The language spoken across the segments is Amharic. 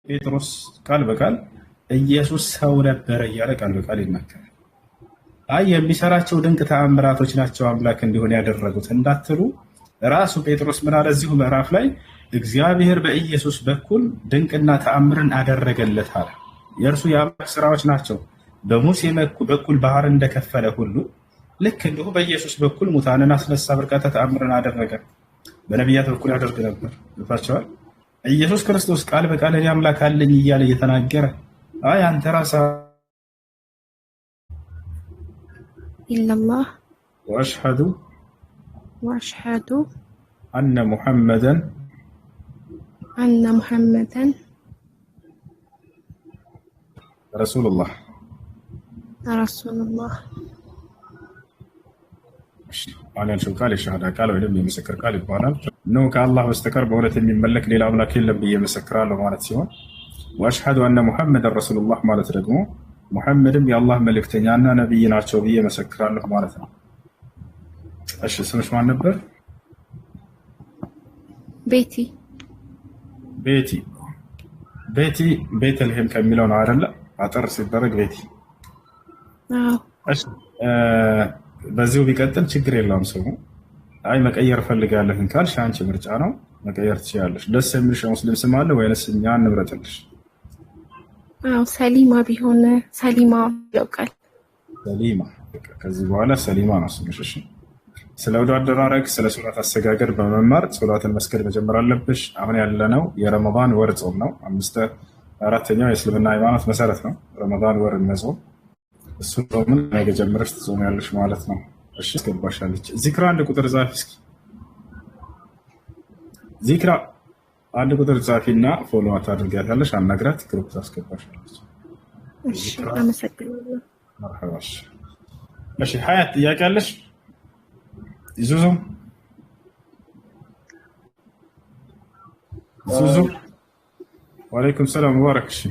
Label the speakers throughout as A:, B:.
A: ጴጥሮስ ቃል በቃል ኢየሱስ ሰው ነበረ እያለ ቃል በቃል ይናገራል። አይ የሚሰራቸው ድንቅ ተአምራቶች ናቸው አምላክ እንዲሆን ያደረጉት እንዳትሉ ራሱ ጴጥሮስ ምን አለ እዚሁ ምዕራፍ ላይ እግዚአብሔር በኢየሱስ በኩል ድንቅና ተአምርን አደረገለት አለ። የእርሱ የአምላክ ስራዎች ናቸው። በሙሴ በኩል ባህር እንደከፈለ ሁሉ ልክ እንዲሁ በኢየሱስ በኩል ሙታንን አስነሳ፣ በርካታ ተአምርን አደረገ። በነቢያት በኩል ያደርግ ነበር። ይፋቸዋል። ኢየሱስ ክርስቶስ ቃል በቃል እኔ አምላክ አለኝ እያለ እየተናገረ አይ አንተ ራስህ
B: ኢላላህ
A: ወአሽሀዱ
B: አነ ሙሐመደን
A: ረሱሉላህ ያልሽው ቃል የሸሃዳ ቃል ወይም የምስክር ቃል ይባላል። ነው ከአላህ በስተቀር በእውነት የሚመለክ ሌላ አምላክ የለም ብዬ መሰክራለሁ ማለት ሲሆን ወአሽሀዱ አነ ሙሐመደን ረሱሉላህ ማለት ደግሞ ሙሐመድም የአላህ መልእክተኛና ነብይ ናቸው ብዬ መሰክራለሁ ማለት ነው። እሺ ስምሽ ማን ነበር?
B: ቤቲ
A: ቤተልሔም ከሚለው ነው አይደለ? አጠር ሲደረግ ቤቲ። እሺ በዚሁ ቢቀጥል ችግር የለውም ስሙ። አይ መቀየር ፈልጋለሁ ካልሽ አንቺ ምርጫ ነው፣ መቀየር ትችላለሽ። ደስ የሚልሽ ሙስሊም ስም አለ ወይንስ እኛ እንምረጥልሽ?
B: ሰሊማ ቢሆን ሰሊማ ያውቃል።
A: ሰሊማ ከዚህ በኋላ ሰሊማ ነው ስምሽ። እሺ ስለ ውዱ አደራረግ፣ ስለ ሶላት አሰጋገድ በመማር ሶላትን መስገድ መጀመር አለብሽ። አሁን ያለነው የረመዳን ወር ጾም ነው። አራተኛው የእስልምና ሃይማኖት መሰረት ነው ረመዳን ወር መጾም። እሱ ጾምን ነገ ጀምረሽ ትጾሚያለሽ ማለት ነው። እሺ አስገባሻለች። ዚክራ አንድ ቁጥር ጻፊ እስኪ። ዚክራ አንድ ቁጥር ጻፊና ፎሎ ታደርጊያታለሽ። አናግራት፣ ግሩፕ ታስገባሻለች።
B: እሺ አመሰግናለሁ።
A: መርሐባሽ። እሺ ሀያት ጥያቄ አለሽ? ዙዙ ወአለይኩም ሰላም ሙባረክ። እሺ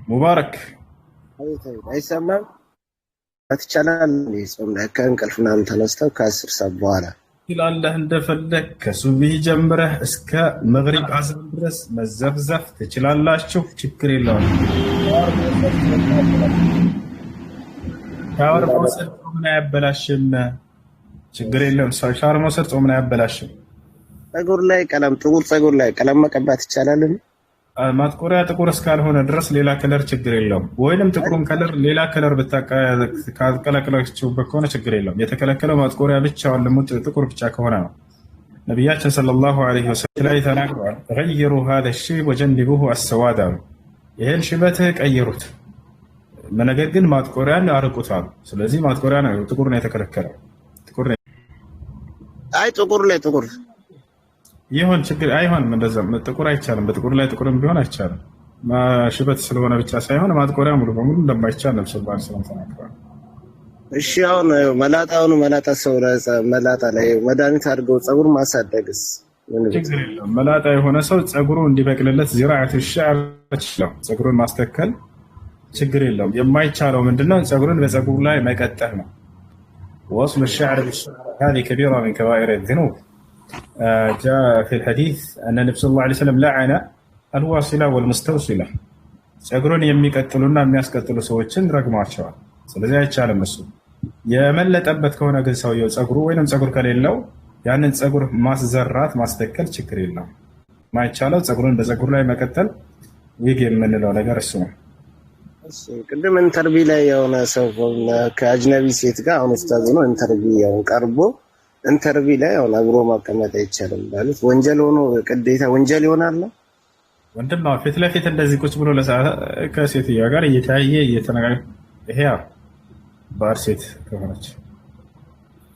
A: ሙባረክ
C: አይሰማም? አትቻላል ጾም ላይ ከእንቅልፍ ምናምን ተነስተው ከ10 ሰዓት በኋላ
A: ትላለህ እንደፈለግ ከሱብሂ ጀምረህ እስከ መግሪብ አዝር ድረስ መዘፍዘፍ ትችላላችሁ። ችግር የለውም። ሻወር መውሰድ ጾምን አያበላሽም። ችግር የለም። ሻወር መውሰድ ጾምን አያበላሽም።
C: ጥቁር ላይ ቀለም መቀባት ይቻላል።
A: ማጥቆሪያ ጥቁር እስካልሆነ ድረስ ሌላ ከለር ችግር የለውም። ወይንም ጥቁሩን ከለር ሌላ ከለር ብታቀላቅላችሁበት ከሆነ ችግር የለውም። የተከለከለው ማጥቆሪያ ብቻውን ልሙጥ ጥቁር ብቻ ከሆነ ነው። ነቢያችን ሰለላሁ ዐለይሂ ወሰለም ላይ ተናግረዋል። ገይሩ ሃዛ ሺብ ወጀንቡሁ አሰዋድ አሉ። ይህን ሽበትህ ቀይሩት፣ ነገር ግን ማጥቆሪያን አርቁት አሉ። ስለዚህ ማጥቆሪያ ነው ጥቁር ነው የተከለከለው።
C: ጥቁር
A: ይሁን ችግር አይሆንም። እንደዛ ጥቁር አይቻልም። በጥቁር ላይ ጥቁርም ቢሆን አይቻልም። ሽበት ስለሆነ ብቻ ሳይሆን ማጥቆሪያ ሙሉ በሙሉ እንደማይቻል ነብዩ ሰለላሁ ዐለይሂ ወሰለም ተናግረዋል።
C: እሺ አሁን መላጣ ሰው መላጣ ላይ መድኃኒት አድርገው ፀጉር ማሳደግስ
A: ችግር የለውም። መላጣ የሆነ ሰው ፀጉሩ እንዲበቅልለት ዚራዓቱ ሸዕር ይችላል፣ ፀጉሩን ማስተከል ችግር የለውም። የማይቻለው ምንድነው? ፀጉሩን በፀጉሩ ላይ መቀጠል ነው። ወስሉ الشعر هذه كبيرة من كبائر الذنوب. جاء في الحديث أن النبي صلى الله عليه وسلم لعن الواصلة والمستوصلة. ፀጉሩን የሚቀጥሉና የሚያስቀጥሉ ሰዎችን ረግሟቸዋል። ስለዚህ አይቻልም። እሱ የመለጠበት ከሆነ ግን ሰውየው ፀጉሩ ወይንም ፀጉር ከሌለው ያንን ፀጉር ማስዘራት ማስተከል ችግር የለውም። ማይቻለው ፀጉሩን በፀጉሩ ላይ መቀጠል ዊግ የምንለው ነገር እሱ ነው።
C: ቅድም ኢንተርቪ ላይ የሆነ ሰው ከአጅነቢ ሴት ጋር አሁን ኡስታዝ ነው ኢንተርቪ ቀርቦ ኢንተርቪ ላይ አሁን አብሮ ማቀመጥ አይቻልም ማለት ወንጀል ሆኖ ቅዴታ ወንጀል ይሆናል።
A: ወንድም ፊት ለፊት እንደዚህ ቁጭ ብሎ ከሴትዮዋ ጋር እየተያየ እየተነጋገረ ይሄ ባር ሴት ከሆነች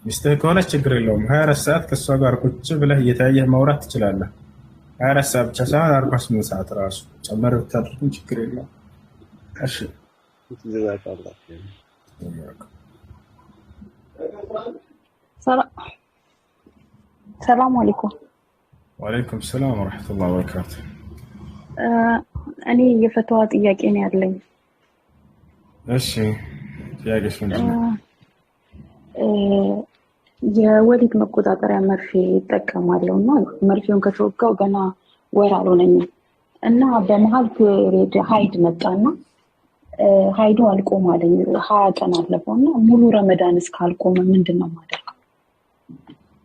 A: ሚስትህ ከሆነች ችግር የለውም። 24 ሰዓት ከእሷ ጋር ቁጭ ብለህ እየተያየህ ማውራት ትችላለህ። 24 ሰዓት ብቻ ሳይሆን 48 ሰዓት ራሱ ጨመር ብታደርግም ችግር የለውም። እሺ
D: ሰላም አለይኩም።
A: ወአለይኩም ሰላም ወራህመቱላሂ ወበረካቱ።
D: እኔ የፈተዋ ጥያቄ ነው ያለኝ።
A: እሺ ጥያቄሽ ምንድን ነው?
D: የወሊድ መቆጣጠሪያ መርፌ ይጠቀማለሁና መርፌውን ከተወጋው ገና ወር አልሆነኝም እና በመሃል ፔሪድ ሀይድ መጣና ሀይዱ አልቆም አለኝ 20 ቀን አለፈውና ሙሉ ረመዳን እስካልቆመ ምንድነው ማደርገው?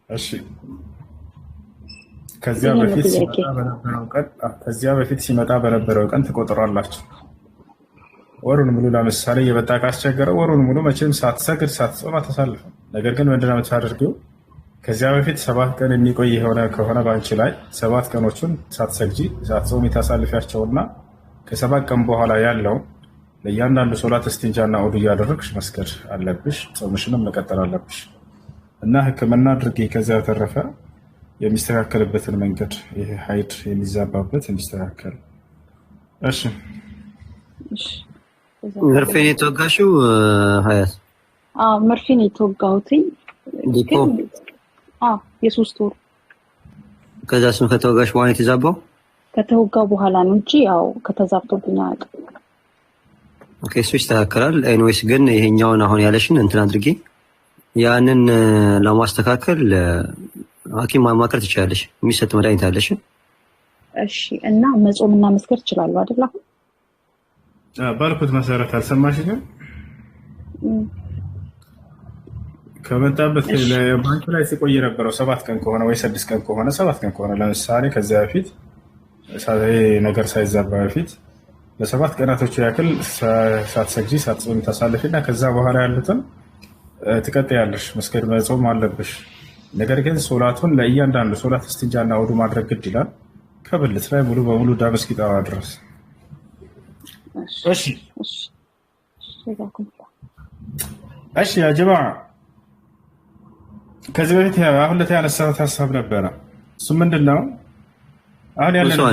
A: እሺ ከዚያ በፊት ሲመጣ በነበረው ቀን ትቆጥራላችሁ። ወሩን ሙሉ ለምሳሌ የበጣ ካስቸገረ ወሩን ሙሉ መቼም ሳትሰግድ ሳትጾም አታሳልፍም። ነገር ግን ምንድነው የምታደርገው? ከዚያ በፊት 7 ቀን የሚቆይ የሆነ ከሆነ ባንቺ ላይ 7 ቀኖችን ሳትሰግጂ ሳትጾሚ ታሳልፊያቸውና ከ7 ቀን በኋላ ያለው ለእያንዳንዱ ሶላት እስቲንጃና ኡዱ እያደረግሽ መስገድ አለብሽ። ጾምሽንም መቀጠል አለብሽ እና ሕክምና አድርጌ ከዚያ ተረፈ የሚስተካከልበትን መንገድ ይሄ ሀይድ የሚዛባበት እንዲስተካከል። እሺ
E: መርፌ ነው የተወጋሽው ሀያት?
D: መርፌ ነው የተወጋሁት። የ3 ወር።
E: ከዛ ስም ከተወጋሽ በኋላ የተዛባው?
D: ከተወጋው በኋላ ነው እንጂ ያው ከተዛብቶብኝ አያውቅም።
E: ኦኬ እሱ ይስተካከላል። ኤኒዌይስ ግን ይሄኛውን አሁን ያለሽን እንትን አድርጌ ያንን ለማስተካከል ሐኪም ማማከር ትችላለሽ። የሚሰጥ መድኃኒት አለሽ።
D: እሺ እና መጾምና መስከር እችላለሁ አይደል? አሁን
A: ባልኩት መሰረት አልሰማሽኝም? ከመጣበት ባንክ ላይ ሲቆይ የነበረው 7 ቀን ከሆነ ወይ 6 ቀን ከሆነ 7 ቀን ከሆነ ለምሳሌ ከዚያ በፊት ነገር ሳይዛባ በፊት ለ7 ቀናቶች ያክል ሳትሰግጂ ሳትጾሚ ታሳልፊና ከዛ በኋላ ያሉትን ትቀጥያለሽ። መስገድ መጾም አለብሽ። ነገር ግን ሶላቱን ለእያንዳንዱ ሶላት እስቲንጃና ውዱ ማድረግ ግድ ይላል። ከብልት ላይ ሙሉ በሙሉ ደም እስኪጠራ ድረስ። እሺ ያ ጀማዓ ከዚህ በፊት አሁን ያነሳሁት ሀሳብ ነበረ። እሱ ምንድነው? አሁን ያለው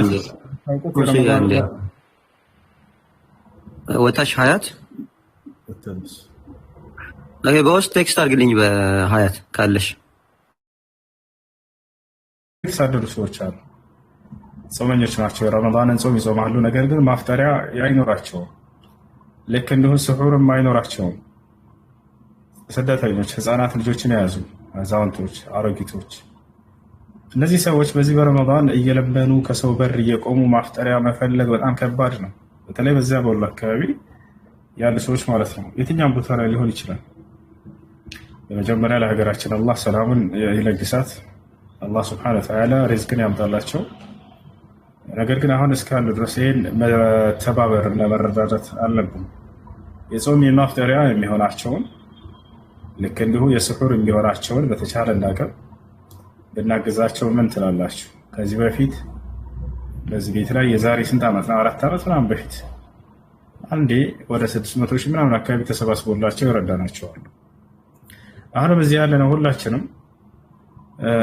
E: ወታሽ ሀያት በውስጥ ቴክስት አድርግልኝ በሀያት ካለሽ።
A: የተሳደዱ ሰዎች አሉ። ጾመኞች ናቸው። ረመዳንን ጾም ይጾማሉ። ነገር ግን ማፍጠሪያ አይኖራቸውም። ልክ እንዲሁ ስሑርም አይኖራቸውም። ስደተኞች፣ ህፃናት ልጆችን የያዙ አዛውንቶች፣ አሮጊቶች፣ እነዚህ ሰዎች በዚህ በረመዳን እየለመኑ ከሰው በር እየቆሙ ማፍጠሪያ መፈለግ በጣም ከባድ ነው። በተለይ በዚያ በወሎ አካባቢ ያሉ ሰዎች ማለት ነው። የትኛውም ቦታ ላይ ሊሆን ይችላል። በመጀመሪያ ለሀገራችን አላህ ሰላሙን ይለግሳት። አላህ ስብሐነ ወተዓላ ሪዝቅን ያምጣላቸው። ነገር ግን አሁን እስካሉ ድረስ ይህን መተባበር እና መረዳዳት አለብን። የጾም የማፍጠሪያ የሚሆናቸውን ልክ እንዲሁ የስሑር የሚሆናቸውን በተቻለ ነገር ብናግዛቸው ምን ትላላችሁ? ከዚህ በፊት በዚህ ቤት ላይ የዛሬ ስንት ዓመት ነው? 4 ዓመት ምናምን በፊት አንዴ ወደ 600 ሺህ ምናምን አካባቢ ተሰባስቦላቸው ይረዳናቸዋል። አሁንም እዚህ ያለነው ሁላችንም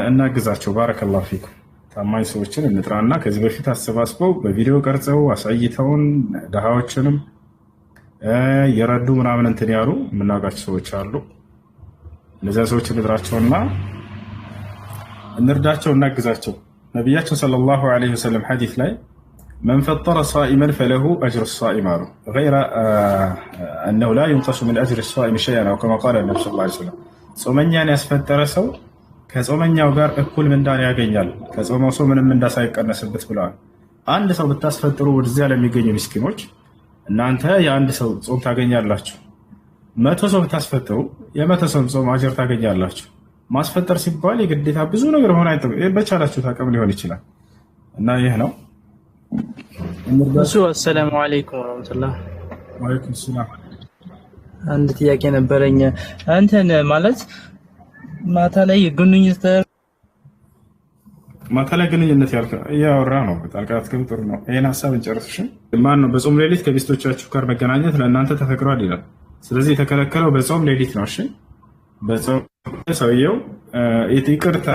A: እናግዛቸው። ባረከላሁ ፊኩም። ታማኝ ሰዎችን እንጥራና ከዚህ በፊት አሰባስበው በቪዲዮ ቀርጸው አሳይተውን ድሃዎችንም የረዱ ምናምን እንትን ያሉ የምናውቃቸው ሰዎች አሉ። እነዚያ ሰዎች እንጥራቸውና እንርዳቸው፣ እናግዛቸው። ነቢያችን ሰለላሁ ዐለይሂ ወሰለም ሐዲስ ላይ መን ፈጠረ ሳኢመን ፈለሁ አጅሩ ሳኢም አሉ ገይረ አነሁ ላ ዩንቀሱ ሚን አጅሪ ሳኢም ሸይአን አው ከማ ቃለ ነብዩ ሰለላሁ ዐለይሂ ወሰለም ጾመኛን ያስፈጠረ ሰው ከጾመኛው ጋር እኩል ምንዳን ያገኛል፣ ከጾመው ሰው ምንም ምንዳ ሳይቀነስበት ብለዋል። አንድ ሰው ብታስፈጥሩ ወደዚያ ለሚገኙ ምስኪኖች እናንተ የአንድ ሰው ጾም ታገኛላችሁ። 100 ሰው ብታስፈጥሩ የ100 ሰው ጾም አጅር ታገኛላችሁ። ማስፈጠር ሲባል የግዴታ ብዙ ነገር ሆነ አይደለም፣ በቻላችሁ አቅም ሊሆን ይችላል። እና ይህ ነው
F: እሱ። አሰላሙ አለይኩም ወራህመቱላህ።
A: ወአለይኩም ሰላም።
F: አንድ ጥያቄ ነበረኝ። አንተን ማለት ማታ ላይ ግንኙነት ያወራ ነው። ጣልቃት ግን ጥሩ ነው። ይሄን ሐሳብ እንጨርስሽ። ማን ነው በጾም ሌሊት ከሚስቶቻችሁ ጋር መገናኘት ለእናንተ ተፈቅዷል ይላል። ስለዚህ የተከለከለው በጾም ሌሊት ነው። እሺ በጾም ሰውየው ይቅርታ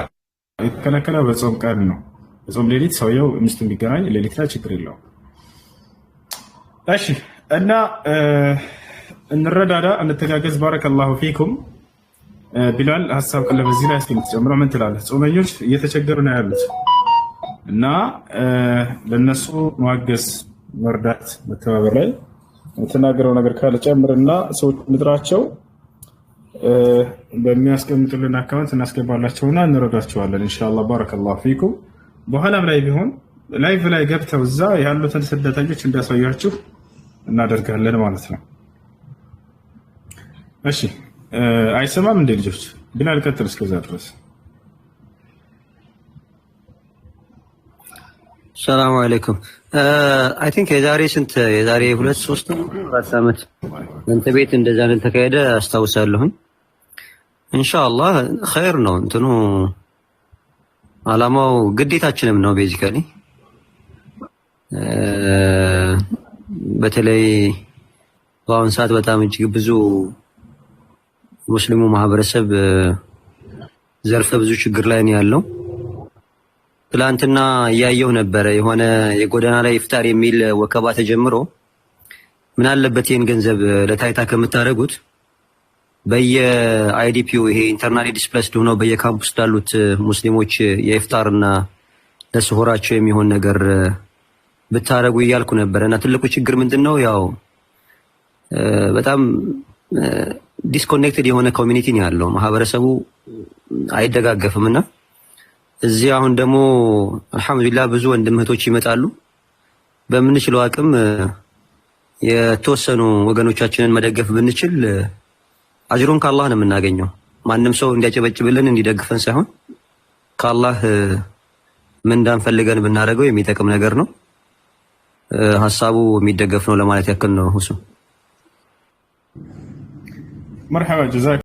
F: የተከለከለው በጾም ቀን ነው። በጾም ሌሊት ሰውየው ሚስቱን ቢገናኝ ሌሊት ላይ ችግር የለውም። እሺ እና እንረዳዳ፣ እንተጋገዝ። ባረከላሁ ፊኩም። ቢላል ሀሳብ ካለ በዚህ ላይ እስኪምትጨምረው ምን ትላለህ? ጾመኞች እየተቸገሩ ነው ያሉት እና ለነሱ ማገዝ፣ መርዳት፣ መተባበር ላይ የምትናገረው ነገር ካለ ጨምርና ሰዎች ምድራቸው
A: በሚያስቀምጡልን አካውንት እናስገባላቸውና እንረዳቸዋለን ኢንሻአላህ። ባረከላሁ ፊኩም። በኋላም ላይ ቢሆን ላይቭ ላይ ገብተው እዛ ያሉትን ስደተኞች እንዲያሳያችሁ እናደርጋለን ማለት ነው። እሺ አይሰማም እንዴ ልጆች? ቢላል ቀጥል እስከዛ ድረስ።
E: ሰላም አለይኩም። አይ ቲንክ የዛሬ 2-3 ዓመት እንተ ቤት እንደዛ ተካሄደ አስታውሳለሁኝ። ኢንሻአላህ ኸይር ነው እንትኑ አላማው ግዴታችንም ነው ቤዚካሊ። በተለይ በአሁን ሰዓት በጣም እጅግ ብዙ ሙስሊሙ ማህበረሰብ ዘርፈ ብዙ ችግር ላይ ነው ያለው። ትላንትና እያየሁ ነበረ የሆነ የጎዳና ላይ ኢፍጣር የሚል ወከባ ተጀምሮ ምን አለበት ይሄን ገንዘብ ለታይታ ከምታደርጉት በየአይዲፒው ይሄ ኢንተርናሊ ዲስፕሌስድ ሆነው በየካምፕስ ላሉት ሙስሊሞች የኢፍጣርና ለስሆራቸው የሚሆን ነገር ብታረጉ እያልኩ ነበር። እና ትልቁ ችግር ምንድነው? ያው በጣም ዲስኮኔክትድ የሆነ ኮሚኒቲ ነው ያለው። ማህበረሰቡ አይደጋገፍምና እዚህ አሁን ደግሞ አልহামዱሊላህ ብዙ ወንድም እህቶች ይመጣሉ። በምንችለው አቅም የተወሰኑ ወገኖቻችንን መደገፍ ብንችል አጅሩን ከአላህ ነው የምናገኘው። ማንም ሰው እንዲያጨበጭብልን እንዲደግፈን ሳይሆን ከአላህ ምን እንዳንፈልገን ብናደርገው የሚጠቅም ነገር ነው። ሐሳቡ የሚደገፍ ነው ለማለት ያክል ነው። ሁሱ
A: مرحبا جزاك